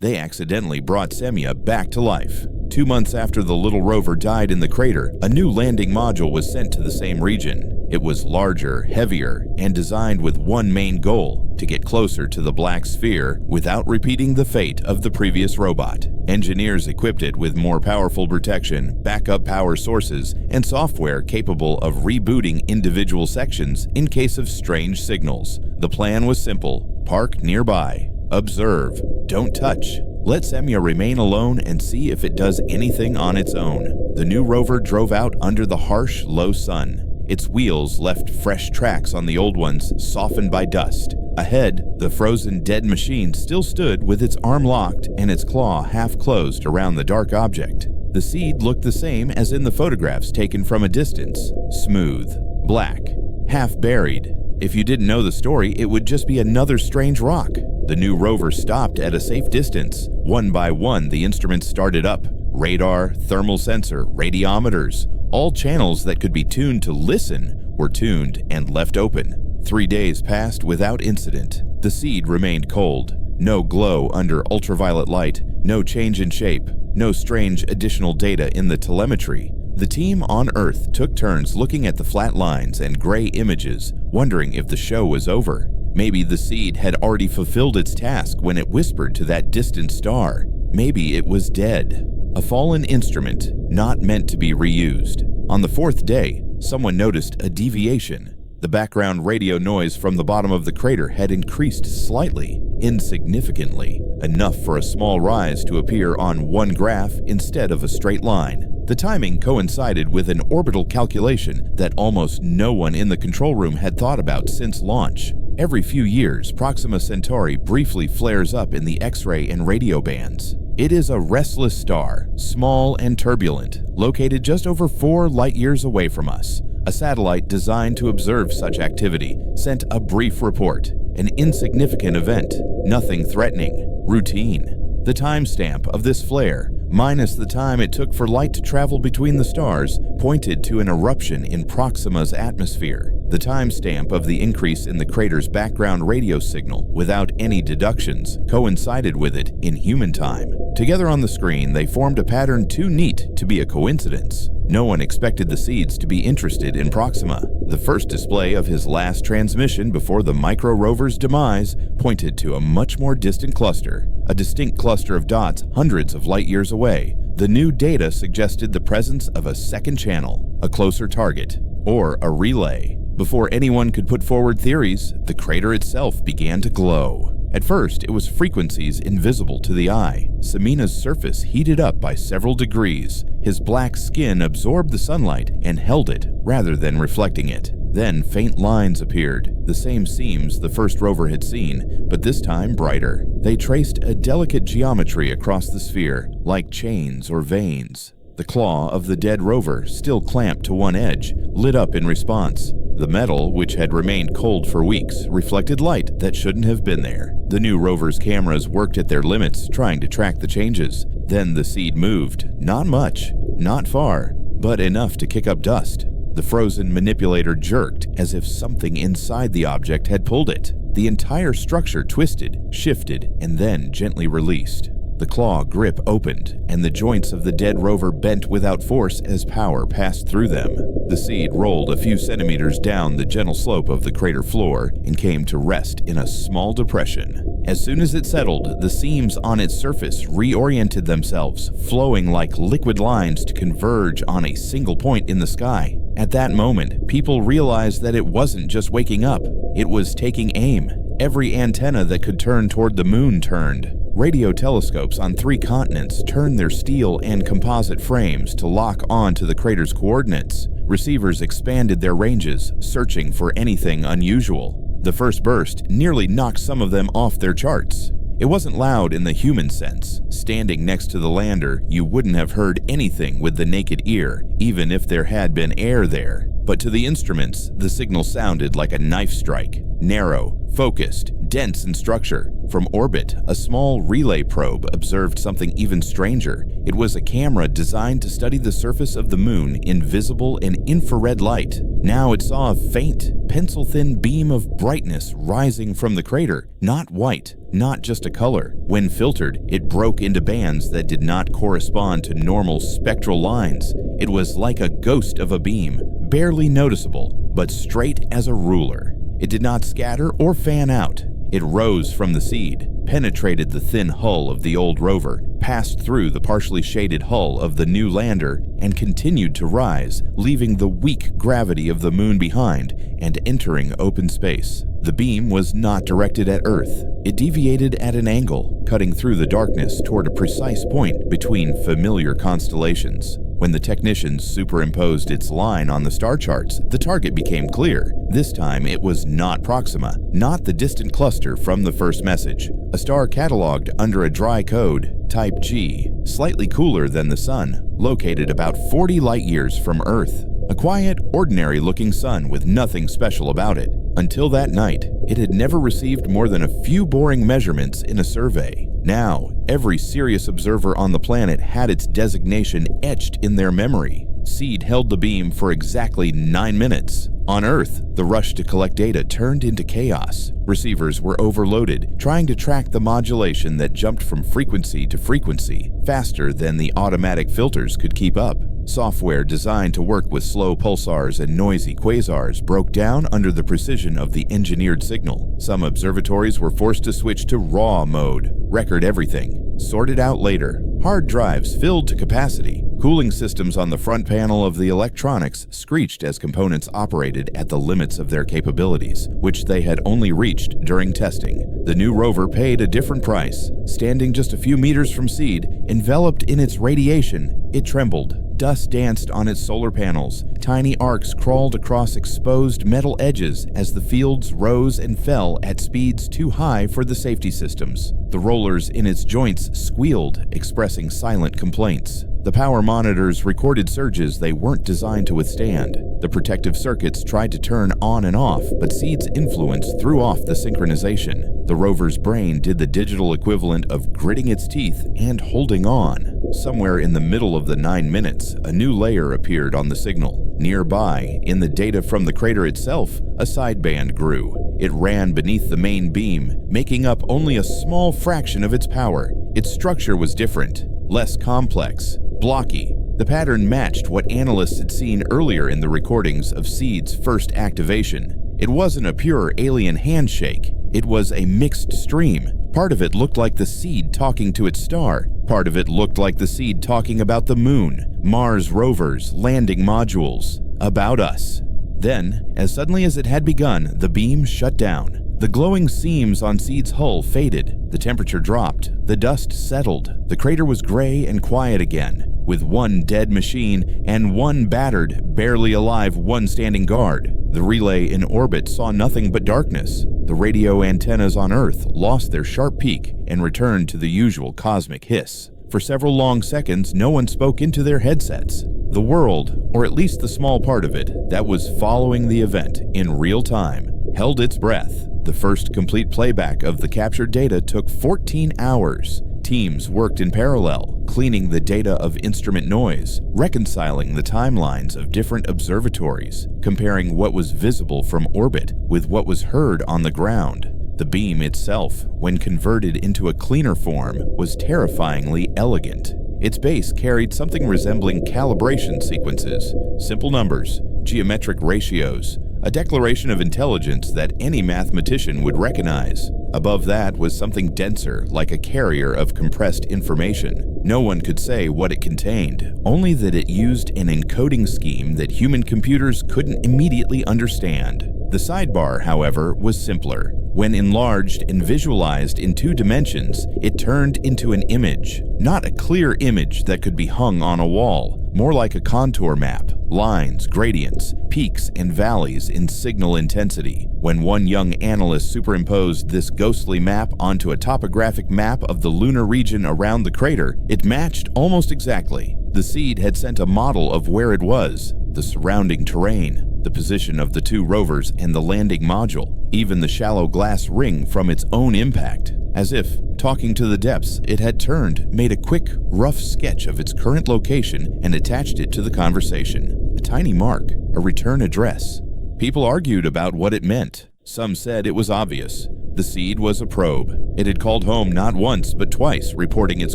They accidentally brought Semya back to life. 2 months after the little rover died in the crater, a new landing module was sent to the same region. It was larger, heavier, and designed with one main goal: to get closer to the black sphere without repeating the fate of the previous robot. Engineers equipped it with more powerful protection, backup power sources, and software capable of rebooting individual sections in case of strange signals. The plan was simple: park nearby, observe, don't touch. Let Semya remain alone and see if it does anything on its own. The new rover drove out under the harsh, low sun. Its wheels left fresh tracks on the old ones, softened by dust. Ahead, the frozen dead machine still stood with its arm locked and its claw half closed around the dark object. The seed looked the same as in the photographs taken from a distance: smooth, black, half buried. If you didn't know the story, it would just be another strange rock. The new rover stopped at a safe distance. One by one, the instruments started up. Radar, thermal sensor, radiometers, all channels that could be tuned to listen were tuned and left open. 3 days passed without incident. The seed remained cold. No glow under ultraviolet light, no change in shape, no strange additional data in the telemetry. The team on Earth took turns looking at the flat lines and gray images, wondering if the show was over. Maybe the seed had already fulfilled its task when it whispered to that distant star. Maybe it was dead. A fallen instrument, not meant to be reused. On the 4th day, someone noticed a deviation. The background radio noise from the bottom of the crater had increased slightly, insignificantly, enough for a small rise to appear on one graph instead of a straight line. The timing coincided with an orbital calculation that almost no one in the control room had thought about since launch. Every few years, Proxima Centauri briefly flares up in the X-ray and radio bands. It is a restless star, small and turbulent, located just over 4 light-years away from us. A satellite designed to observe such activity sent a brief report, an insignificant event, nothing threatening, routine. The timestamp of this flare, minus the time it took for light to travel between the stars, pointed to an eruption in Proxima's atmosphere. The timestamp of the increase in the crater's background radio signal, without any deductions, coincided with it in human time. Together on the screen, they formed a pattern too neat to be a coincidence. No one expected the seeds to be interested in Proxima. The first display of his last transmission before the micro rover's demise pointed to a much more distant cluster, a distinct cluster of dots hundreds of light years away. The new data suggested the presence of a second channel, a closer target, or a relay. Before anyone could put forward theories, the crater itself began to glow. At first, it was frequencies invisible to the eye. Semina's surface heated up by several degrees. His black skin absorbed the sunlight and held it rather than reflecting it. Then faint lines appeared, the same seams the first rover had seen, but this time brighter. They traced a delicate geometry across the sphere, like chains or veins. The claw of the dead rover, still clamped to one edge, lit up in response. The metal, which had remained cold for weeks, reflected light that shouldn't have been there. The new rover's cameras worked at their limits, trying to track the changes. Then the seed moved. Not much, not far, but enough to kick up dust. The frozen manipulator jerked as if something inside the object had pulled it. The entire structure twisted, shifted, and then gently released. The claw grip opened, and the joints of the dead rover bent without force as power passed through them. The seed rolled a few centimeters down the gentle slope of the crater floor and came to rest in a small depression. As soon as it settled, the seams on its surface reoriented themselves, flowing like liquid lines to converge on a single point in the sky. At that moment, people realized that it wasn't just waking up, it was taking aim. Every antenna that could turn toward the moon turned. Radio telescopes on 3 continents turned their steel and composite frames to lock on to the crater's coordinates. Receivers expanded their ranges, searching for anything unusual. The first burst nearly knocked some of them off their charts. It wasn't loud in the human sense. Standing next to the lander, you wouldn't have heard anything with the naked ear, even if there had been air there. But to the instruments, the signal sounded like a knife strike. Narrow, focused, dense in structure. From orbit, a small relay probe observed something even stranger. It was a camera designed to study the surface of the moon in visible and infrared light. Now it saw a faint, pencil-thin beam of brightness rising from the crater, not white, not just a color. When filtered, it broke into bands that did not correspond to normal spectral lines. It was like a ghost of a beam, barely noticeable, but straight as a ruler. It did not scatter or fan out. It rose from the seed, penetrated the thin hull of the old rover, passed through the partially shaded hull of the new lander, and continued to rise, leaving the weak gravity of the moon behind and entering open space. The beam was not directed at Earth. It deviated at an angle, cutting through the darkness toward a precise point between familiar constellations. When the technicians superimposed its line on the star charts, the target became clear. This time it was not Proxima, not the distant cluster from the first message. A star cataloged under a dry code, Type G, slightly cooler than the Sun, located about 40 light-years from Earth. A quiet, ordinary-looking sun with nothing special about it. Until that night, it had never received more than a few boring measurements in a survey. Now, every serious observer on the planet had its designation etched in their memory. SEED held the beam for exactly 9 minutes. On Earth, the rush to collect data turned into chaos. Receivers were overloaded, trying to track the modulation that jumped from frequency to frequency, faster than the automatic filters could keep up. Software designed to work with slow pulsars and noisy quasars broke down under the precision of the engineered signal. Some observatories were forced to switch to RAW mode, record everything, sort it out later. Hard drives filled to capacity. Cooling systems on the front panel of the electronics screeched as components operated at the limits of their capabilities, which they had only reached during testing. The new rover paid a different price. Standing just a few meters from SEED, enveloped in its radiation, it trembled. Dust danced on its solar panels. Tiny arcs crawled across exposed metal edges as the fields rose and fell at speeds too high for the safety systems. The rollers in its joints squealed, expressing silent complaints. The power monitors recorded surges they weren't designed to withstand. The protective circuits tried to turn on and off, but SEED's influence threw off the synchronization. The rover's brain did the digital equivalent of gritting its teeth and holding on. Somewhere in the middle of the 9 minutes, a new layer appeared on the signal. Nearby, in the data from the crater itself, a sideband grew. It ran beneath the main beam, making up only a small fraction of its power. Its structure was different, less complex, blocky. The pattern matched what analysts had seen earlier in the recordings of SEED's first activation. It wasn't a pure alien handshake. It was a mixed stream. Part of it looked like the SEED talking to its star. Part of it looked like the SEED talking about the moon, Mars rovers, landing modules, about us. Then, as suddenly as it had begun, the beam shut down. The glowing seams on SEED's hull faded. The temperature dropped. The dust settled. The crater was gray and quiet again, with one dead machine and one battered, barely alive one standing guard. The relay in orbit saw nothing but darkness. The radio antennas on Earth lost their sharp peak and returned to the usual cosmic hiss. For several long seconds, no one spoke into their headsets. The world, or at least the small part of it that was following the event in real time, held its breath. The first complete playback of the captured data took 14 hours. Teams worked in parallel, cleaning the data of instrument noise, reconciling the timelines of different observatories, comparing what was visible from orbit with what was heard on the ground. The beam itself, when converted into a cleaner form, was terrifyingly elegant. Its base carried something resembling calibration sequences, simple numbers, geometric ratios, a declaration of intelligence that any mathematician would recognize. Above that was something denser, like a carrier of compressed information. No one could say what it contained, only that it used an encoding scheme that human computers couldn't immediately understand. The sidebar, however, was simpler. When enlarged and visualized in 2 dimensions, it turned into an image. Not a clear image that could be hung on a wall, more like a contour map, lines, gradients, peaks, and valleys in signal intensity. When one young analyst superimposed this ghostly map onto a topographic map of the lunar region around the crater, it matched almost exactly. The SEED had sent a model of where it was, the surrounding terrain, the position of the 2 rovers and the landing module, even the shallow glass ring from its own impact. As if, talking to the depths, it had turned, made a quick, rough sketch of its current location and attached it to the conversation. A tiny mark, a return address. People argued about what it meant. Some said it was obvious. The seed was a probe. It had called home not once but twice, reporting its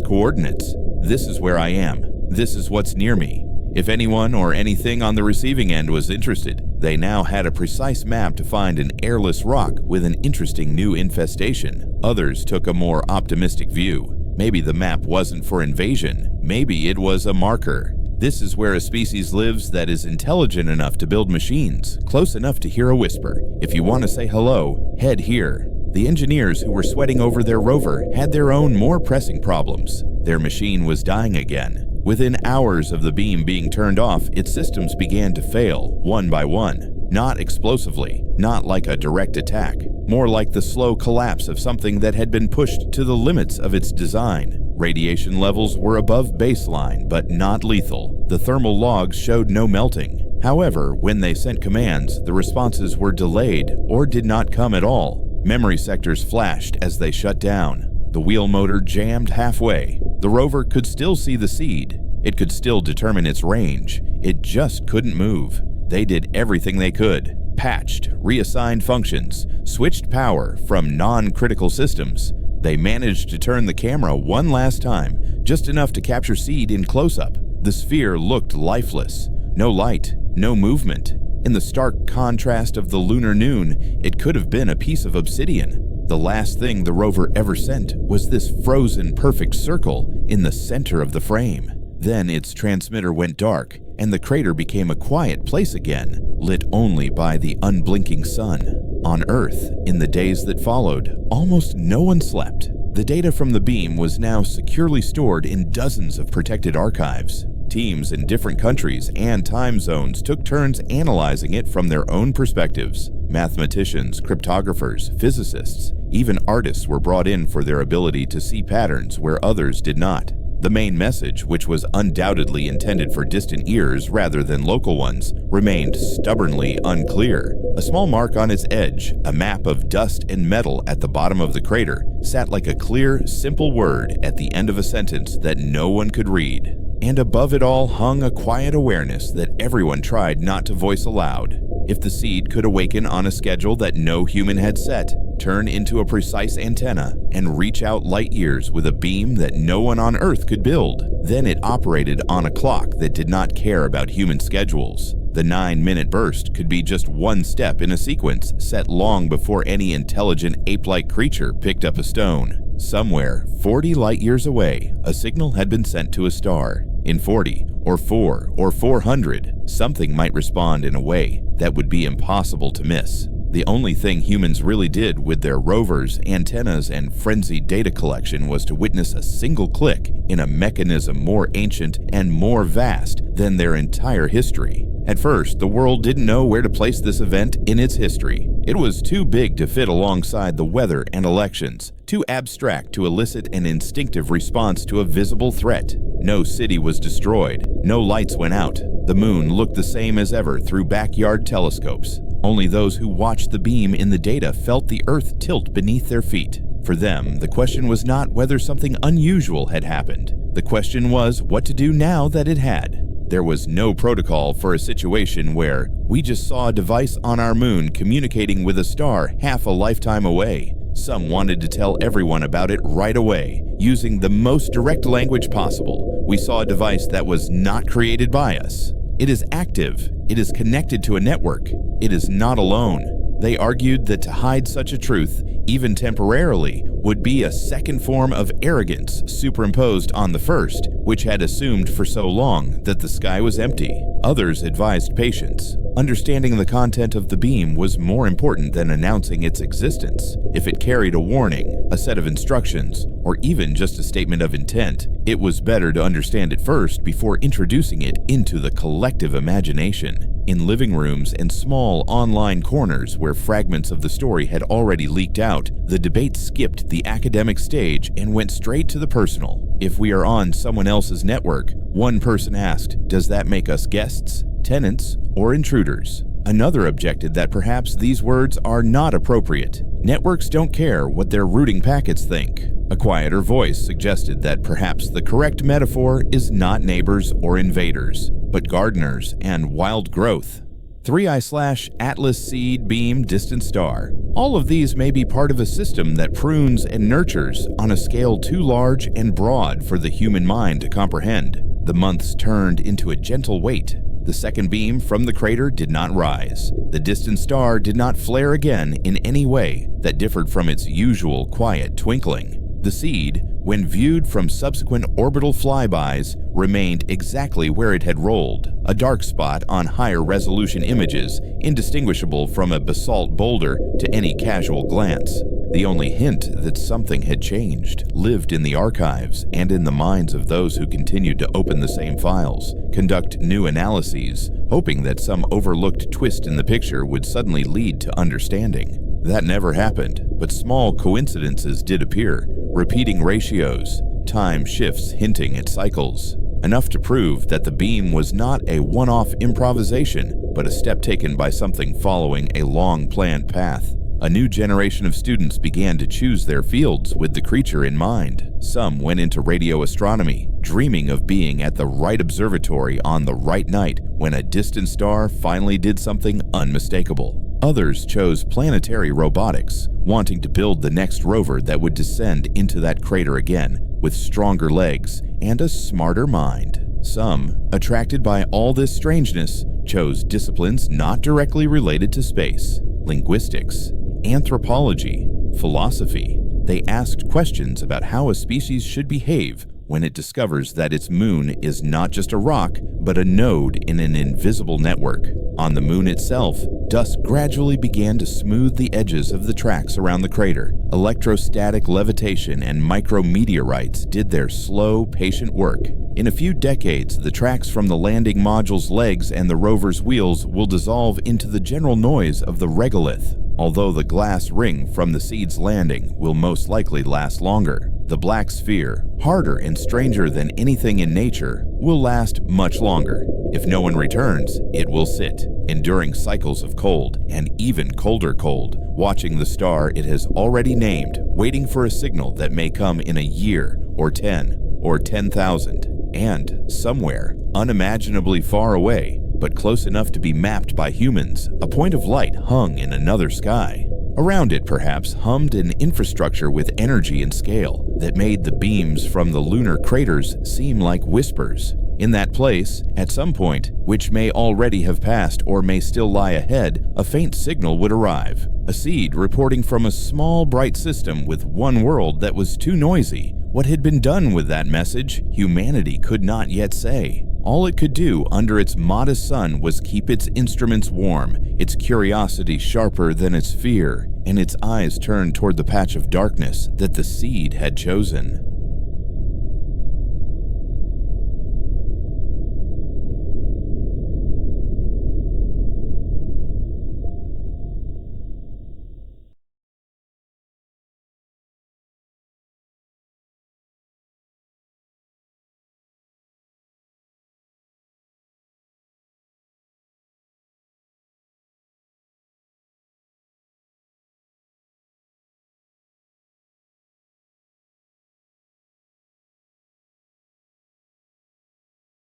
coordinates. This is where I am. This is what's near me. If anyone or anything on the receiving end was interested, they now had a precise map to find an airless rock with an interesting new infestation. Others took a more optimistic view. Maybe the map wasn't for invasion. Maybe it was a marker. This is where a species lives that is intelligent enough to build machines, close enough to hear a whisper. If you want to say hello, head here. The engineers who were sweating over their rover had their own more pressing problems. Their machine was dying again. Within hours of the beam being turned off, its systems began to fail, one by one. Not explosively, not like a direct attack, more like the slow collapse of something that had been pushed to the limits of its design. Radiation levels were above baseline, but not lethal. The thermal logs showed no melting. However, when they sent commands, the responses were delayed or did not come at all. Memory sectors flashed as they shut down. The wheel motor jammed halfway. The rover could still see the seed. It could still determine its range. It just couldn't move. They did everything they could. Patched, reassigned functions, switched power from non-critical systems. They managed to turn the camera one last time, just enough to capture seed in close-up. The sphere looked lifeless. No light, no movement. In the stark contrast of the lunar noon, it could have been a piece of obsidian. The last thing the rover ever sent was this frozen perfect circle in the center of the frame. Then its transmitter went dark, and the crater became a quiet place again, lit only by the unblinking sun. On Earth, in the days that followed, almost no one slept. The data from the beam was now securely stored in dozens of protected archives. Teams in different countries and time zones took turns analyzing it from their own perspectives. Mathematicians, cryptographers, physicists, even artists were brought in for their ability to see patterns where others did not. The main message, which was undoubtedly intended for distant ears rather than local ones, remained stubbornly unclear. A small mark on its edge, a map of dust and metal at the bottom of the crater, sat like a clear, simple word at the end of a sentence that no one could read. And above it all hung a quiet awareness that everyone tried not to voice aloud. If the seed could awaken on a schedule that no human had set, turn into a precise antenna, and reach out light years with a beam that no one on Earth could build, then it operated on a clock that did not care about human schedules. The 9-minute burst could be just one step in a sequence set long before any intelligent ape-like creature picked up a stone. Somewhere, 40 light years away, a signal had been sent to a star. In 40, or 4, or 400, something might respond in a way that would be impossible to miss. The only thing humans really did with their rovers, antennas, and frenzied data collection was to witness a single click in a mechanism more ancient and more vast than their entire history. At first, the world didn't know where to place this event in its history. It was too big to fit alongside the weather and elections, too abstract to elicit an instinctive response to a visible threat. No city was destroyed, no lights went out. The moon looked the same as ever through backyard telescopes. Only those who watched the beam in the data felt the Earth tilt beneath their feet. For them, the question was not whether something unusual had happened. The question was what to do now that it had. There was no protocol for a situation where we just saw a device on our moon communicating with a star half a lifetime away. Some wanted to tell everyone about it right away, using the most direct language possible. We saw a device that was not created by us. It is active. It is connected to a network. It is not alone. They argued that to hide such a truth, even temporarily, would be a second form of arrogance superimposed on the first, which had assumed for so long that the sky was empty. Others advised patience. Understanding the content of the beam was more important than announcing its existence. If it carried a warning, a set of instructions, or even just a statement of intent, it was better to understand it first before introducing it into the collective imagination. In living rooms and small online corners where fragments of the story had already leaked out, the debate skipped the academic stage and went straight to the personal. If we are on someone else's network, one person asked, does that make us guests, tenants, or intruders? Another objected that perhaps these words are not appropriate. Networks don't care what their routing packets think. A quieter voice suggested that perhaps the correct metaphor is not neighbors or invaders, but gardeners and wild growth. 3I/Atlas Seed Beam Distant Star. All of these may be part of a system that prunes and nurtures on a scale too large and broad for the human mind to comprehend. The months turned into a gentle wait. The second beam from the crater did not rise. The distant star did not flare again in any way that differed from its usual quiet twinkling. The seed, when viewed from subsequent orbital flybys, remained exactly where it had rolled, a dark spot on higher resolution images, indistinguishable from a basalt boulder to any casual glance. The only hint that something had changed lived in the archives and in the minds of those who continued to open the same files, conduct new analyses, hoping that some overlooked twist in the picture would suddenly lead to understanding. That never happened, but small coincidences did appear, repeating ratios, time shifts hinting at cycles, enough to prove that the beam was not a one-off improvisation, but a step taken by something following a long-planned path. A new generation of students began to choose their fields with the creature in mind. Some went into radio astronomy, dreaming of being at the right observatory on the right night when a distant star finally did something unmistakable. Others chose planetary robotics, wanting to build the next rover that would descend into that crater again, with stronger legs and a smarter mind. Some, attracted by all this strangeness, chose disciplines not directly related to space: linguistics, anthropology, philosophy. They asked questions about how a species should behave when it discovers that its moon is not just a rock, but a node in an invisible network. On the moon itself, dust gradually began to smooth the edges of the tracks around the crater. Electrostatic levitation and micrometeorites did their slow, patient work. In a few decades, the tracks from the landing module's legs and the rover's wheels will dissolve into the general noise of the regolith, although the glass ring from the seed's landing will most likely last longer. The black sphere, harder and stranger than anything in nature, will last much longer. If no one returns, it will sit, enduring cycles of cold and even colder cold, watching the star it has already named, waiting for a signal that may come in a year or 10 or 10,000. And somewhere, unimaginably far away, but close enough to be mapped by humans, a point of light hung in another sky. Around it, perhaps, hummed an infrastructure with energy and scale that made the beams from the lunar craters seem like whispers. In that place, at some point, which may already have passed or may still lie ahead, a faint signal would arrive. A seed reporting from a small, bright system with one world that was too noisy. What had been done with that message, humanity could not yet say. All it could do under its modest sun was keep its instruments warm, its curiosity sharper than its fear, and its eyes turned toward the patch of darkness that the seed had chosen.